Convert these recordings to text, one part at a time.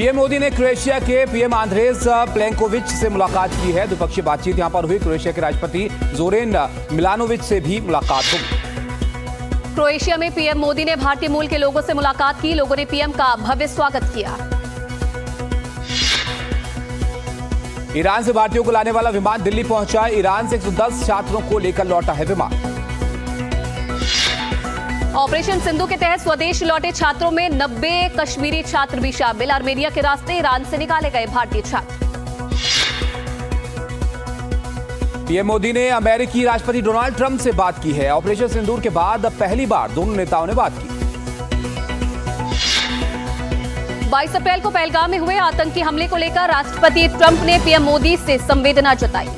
PM Modi ने Croatia के PM Andrzej प्लेंकोविच से मुलाकात की है। द्विपक्षीय बातचीत यहां पर हुई। क्रोएशिया के राष्ट्रपति जोरेन मिलानोविच से भी मुलाकात हुई। क्रोएशिया में पीएम मोदी ने भारतीय मूल के लोगों से मुलाकात की। लोगों ने पीएम का भव्य स्वागत किया। ईरान से भारतीयों को लाने वाला विमान दिल्ली पहुंचा। ईरान से 110 छात्रों को लेकर लौटा है विमान। ऑपरेशन सिंधु के तहत स्वदेश लौटे छात्रों में 90 कश्मीरी छात्र भी शामिल। आर्मेनिया के रास्ते ईरान से निकाले गए भारतीय छात्र। पीएम मोदी ने अमेरिकी राष्ट्रपति डोनाल्ड ट्रंप से बात की है। ऑपरेशन सिंदूर के बाद पहली बार दोनों नेताओं ने बात की। 22 अप्रैल को पहलगाम में हुए आतंकी हमले को लेकर राष्ट्रपति ट्रंप ने पीएम मोदी से संवेदना जताई।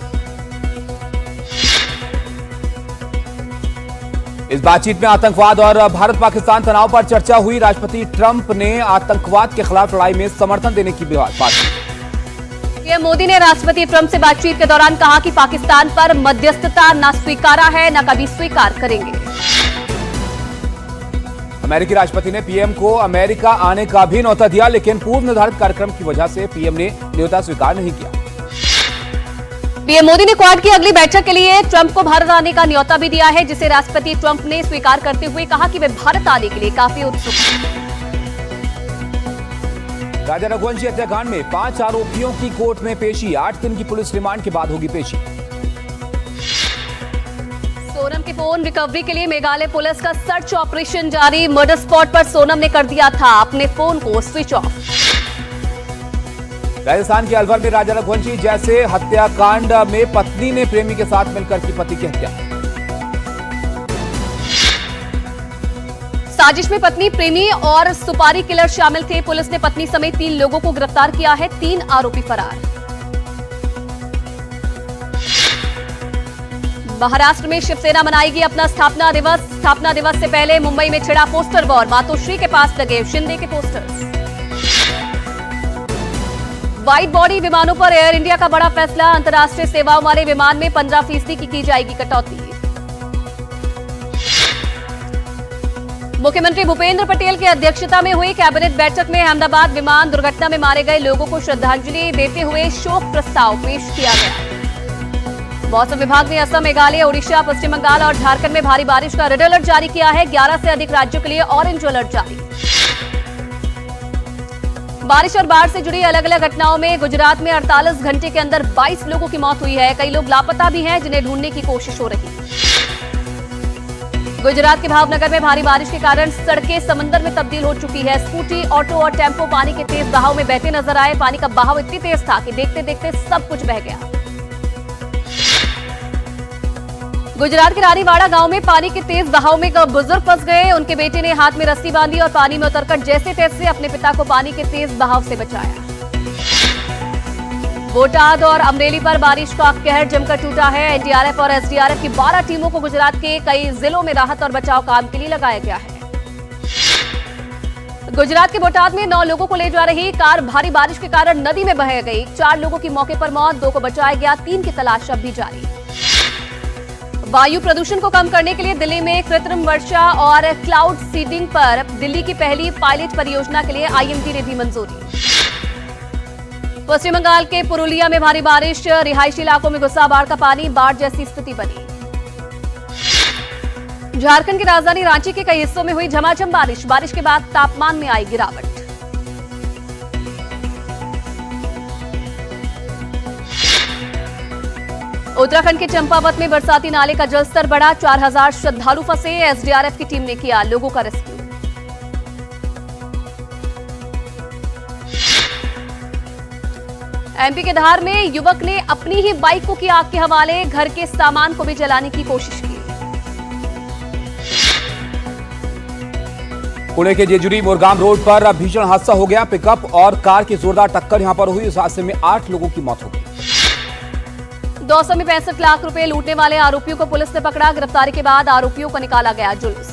इस बातचीत में आतंकवाद और भारत पाकिस्तान तनाव पर चर्चा हुई। राष्ट्रपति ट्रंप ने आतंकवाद के खिलाफ लड़ाई में समर्थन देने की बात की। पीएम मोदी ने राष्ट्रपति ट्रंप से बातचीत के दौरान कहा कि पाकिस्तान पर मध्यस्थता न स्वीकारा है, न कभी स्वीकार करेंगे। अमेरिकी राष्ट्रपति ने पीएम को अमेरिका आने का भी न्योता दिया, लेकिन पूर्व निर्धारित कार्यक्रम की वजह से पीएम ने न्योता स्वीकार नहीं किया। पीएम मोदी ने क्वाड की अगली बैठक के लिए ट्रंप को भारत आने का न्योता भी दिया है, जिसे राष्ट्रपति ट्रंप ने स्वीकार करते हुए कहा कि वे भारत आने के लिए काफी उत्सुक हैं। राजा रघुवंशी हत्याकांड में 5 आरोपियों की कोर्ट में पेशी। 8 दिन की पुलिस रिमांड के बाद होगी पेशी। सोनम के फोन रिकवरी के लिए मेघालय पुलिस का सर्च ऑपरेशन जारी। मर्डर स्पॉट पर सोनम ने कर दिया था अपने फोन को स्विच ऑफ। राजस्थान के अलवर में राजा रघुवंशी जैसे हत्याकांड में पत्नी ने प्रेमी के साथ मिलकर की पति की हत्या। साजिश में पत्नी, प्रेमी और सुपारी किलर शामिल थे। पुलिस ने पत्नी समेत 3 लोगों को गिरफ्तार किया है। 3 आरोपी फरार। महाराष्ट्र में शिवसेना मनाएगी अपना स्थापना दिवस। स्थापना दिवस से पहले मुंबई में छिड़ा पोस्टर वॉर। मातोश्री के पास लगे शिंदे के पोस्टर्स। वाइड बॉडी विमानों पर एयर इंडिया का बड़ा फैसला। अंतर्राष्ट्रीय सेवाओं वाले विमान में 15% की जाएगी कटौती। मुख्यमंत्री भूपेंद्र पटेल की अध्यक्षता में हुई कैबिनेट बैठक में अहमदाबाद विमान दुर्घटना में मारे गए लोगों को श्रद्धांजलि देते हुए शोक प्रस्ताव पेश किया गया। मौसम विभाग ने असम, मेघालय, ओडिशा, पश्चिम बंगाल और झारखंड में भारी बारिश का रेड अलर्ट जारी किया है। 11 से अधिक राज्यों के लिए ऑरेंज अलर्ट जारी। बारिश और बाढ़ से जुड़ी अलग अलग घटनाओं में गुजरात में 48 घंटे के अंदर 22 लोगों की मौत हुई है। कई लोग लापता भी हैं, जिन्हें ढूंढने की कोशिश हो रही है। गुजरात के भावनगर में भारी बारिश के कारण सड़कें समंदर में तब्दील हो चुकी है। स्कूटी, ऑटो और टेम्पो पानी के तेज बहाव में बहते नजर आए। पानी का बहाव इतनी तेज था कि देखते देखते सब कुछ बह गया। गुजरात के रानीवाड़ा गांव में पानी के तेज बहाव में एक बुजुर्ग फंस गए। उनके बेटे ने हाथ में रस्सी बांधी और पानी में उतरकर जैसे तैसे अपने पिता को पानी के तेज बहाव से बचाया। बोटाद और अमरेली पर बारिश का कहर जमकर टूटा है। एनडीआरएफ और एसडीआरएफ की 12 टीमों को गुजरात के कई जिलों में राहत और बचाव काम के लिए लगाया गया है। गुजरात के बोटाद में 9 लोगों को ले जा रही कार भारी बारिश के कारण नदी में बह गई। 4 लोगों की मौके पर मौत, 2 को बचाया गया। 3 की तलाश अब भी जारी। वायु प्रदूषण को कम करने के लिए दिल्ली में कृत्रिम वर्षा और क्लाउड सीडिंग पर दिल्ली की पहली पायलट परियोजना के लिए आईएमडी ने दी मंजूरी। पश्चिम बंगाल के पुरुलिया में भारी बारिश। रिहायशी इलाकों में घुसा बाढ़ का पानी। बाढ़ जैसी स्थिति बनी। झारखंड की राजधानी रांची के कई हिस्सों में हुई झमाझम बारिश। बारिश के बाद तापमान में आई गिरावट। उत्तराखंड के चंपावत में बरसाती नाले का जलस्तर बढ़ा। 4000 श्रद्धालु फंसे। एसडीआरएफ की टीम ने किया लोगों का रेस्क्यू। एमपी के धार में युवक ने अपनी ही बाइक को किया आग के हवाले। घर के सामान को भी जलाने की कोशिश की। पुणे के जेजुरी मोरगाम रोड पर भीषण हादसा हो गया। पिकअप और कार की जोरदार टक्कर यहां पर हुई। इस हादसे में 8 लोगों की मौत हो गई। दौसा में 65 लाख रुपए लूटने वाले आरोपियों को पुलिस ने पकड़ा। गिरफ्तारी के बाद आरोपियों को निकाला गया जुलूस।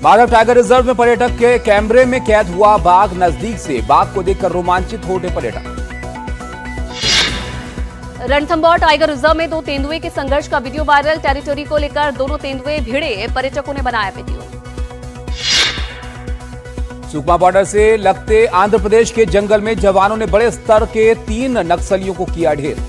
माधव टाइगर रिजर्व में पर्यटक के कैमरे में कैद हुआ बाघ। नजदीक से बाघ को देखकर रोमांचित हो उठे पर्यटक। रणथंभौर टाइगर रिजर्व में 2 तेंदुए के संघर्ष का वीडियो वायरल। टेरिटोरी को लेकर दोनों तेंदुए भिड़े। पर्यटकों ने बनाया वीडियो। सुकमा बॉर्डर से लगते आंध्र प्रदेश के जंगल में जवानों ने बड़े स्तर के 3 नक्सलियों को किया ढेर।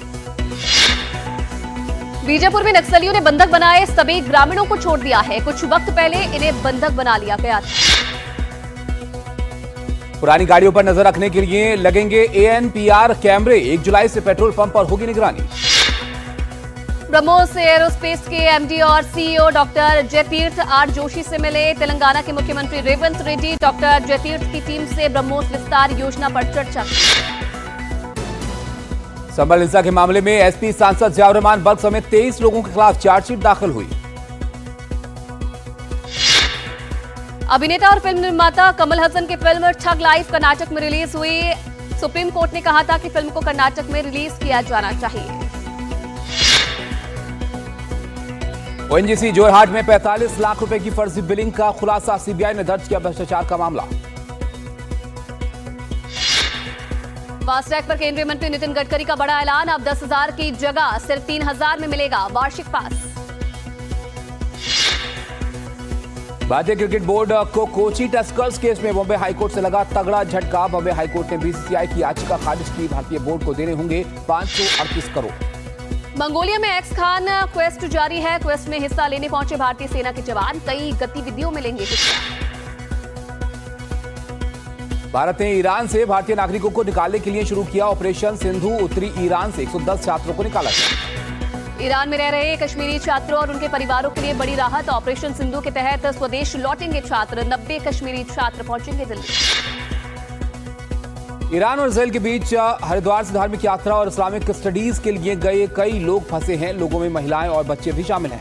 बीजापुर में नक्सलियों ने बंधक बनाए सभी ग्रामीणों को छोड़ दिया है। कुछ वक्त पहले इन्हें बंधक बना लिया गया था। पुरानी गाड़ियों पर नजर रखने के लिए लगेंगे ANPR कैमरे। 1 जुलाई से पेट्रोल पंप पर होगी निगरानी। ब्रह्मोस एरोस्पेस के MD और CEO doctor Jayateertha R Joshi से मिले। तेलंगाना के मुख्यमंत्री रेवंत रेड्डी डॉक्टर जयतीर्थ की टीम से ब्रह्मोस विस्तार योजना पर चर्चा की। संभल हिंसा के मामले में SP सांसद जियाउर रहमान बल्क समेत 23 लोगों के खिलाफ चार्जशीट दाखिल हुई। अभिनेता और फिल्म निर्माता कमल हसन की फिल्म ठग लाइफ कर्नाटक में रिलीज हुई। सुप्रीम कोर्ट ने कहा था कि फिल्म को कर्नाटक में रिलीज किया जाना चाहिए। ONGC जोरहाट में 45 लाख रुपए की फर्जी बिलिंग का खुलासा। CBI ने दर्ज किया भ्रष्टाचार का मामला। फास्टैग पर केंद्रीय मंत्री नितिन गडकरी का बड़ा ऐलान। अब 10,000 की जगह सिर्फ 3,000 में मिलेगा वार्षिक पास। भारतीय क्रिकेट बोर्ड को कोची टस्कर्स केस में बॉम्बे हाईकोर्ट से लगा तगड़ा झटका। बॉम्बे हाईकोर्ट ने BCCI की याचिका खारिज की। भारतीय बोर्ड को देने होंगे 538 करोड़। मंगोलिया में एक्स खान क्वेस्ट जारी है। क्वेस्ट में हिस्सा लेने पहुंचे भारतीय सेना के जवान कई गतिविधियों में लेंगे हिस्सा। भारत ने ईरान से भारतीय नागरिकों को निकालने के लिए शुरू किया ऑपरेशन सिंधु। उत्तरी ईरान से 110 छात्रों को निकाला गया। ईरान में रह रहे कश्मीरी छात्रों और उनके परिवारों के लिए बड़ी राहत। ऑपरेशन सिंधु के तहत स्वदेश लौटेंगे छात्र। 90 कश्मीरी छात्र पहुंचेंगे दिल्ली। ईरान और इजरायल के बीच हरिद्वार से धार्मिक यात्रा और इस्लामिक स्टडीज के लिए गए कई लोग फंसे हैं। लोगों में महिलाएं और बच्चे भी शामिल हैं।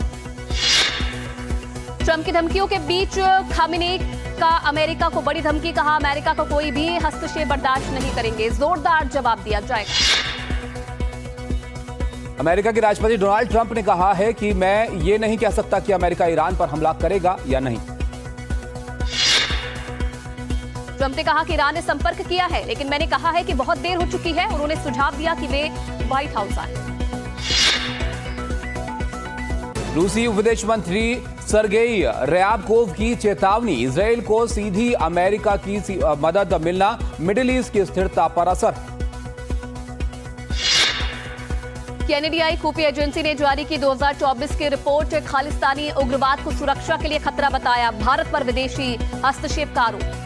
ट्रंप की धमकियों के बीच खामेनेई का अमेरिका को बड़ी धमकी। कहा अमेरिका का कोई भी हस्तक्षेप बर्दाश्त नहीं करेंगे। जोरदार जवाब दिया जाएगा। अमेरिका के राष्ट्रपति डोनाल्ड ट्रंप ने कहा है कि मैं ये नहीं कह सकता कि अमेरिका ईरान पर हमला करेगा या नहीं। ट्रंप ने कहा कि ईरान ने संपर्क किया है, लेकिन मैंने कहा है कि बहुत देर हो चुकी है। उन्होंने सुझाव दिया कि वे व्हाइट हाउस आए। रूसी विदेश मंत्री सर्गेई रयाबकोव की चेतावनी। इजरायल को सीधी अमेरिका की मदद मिलना मिडिल ईस्ट की स्थिरता पर असर। कैनेडियाई खुफिया एजेंसी ने जारी की 2024 की रिपोर्ट। खालिस्तानी उग्रवाद को सुरक्षा के लिए खतरा बताया। भारत पर विदेशी हस्तक्षेप का आरोप।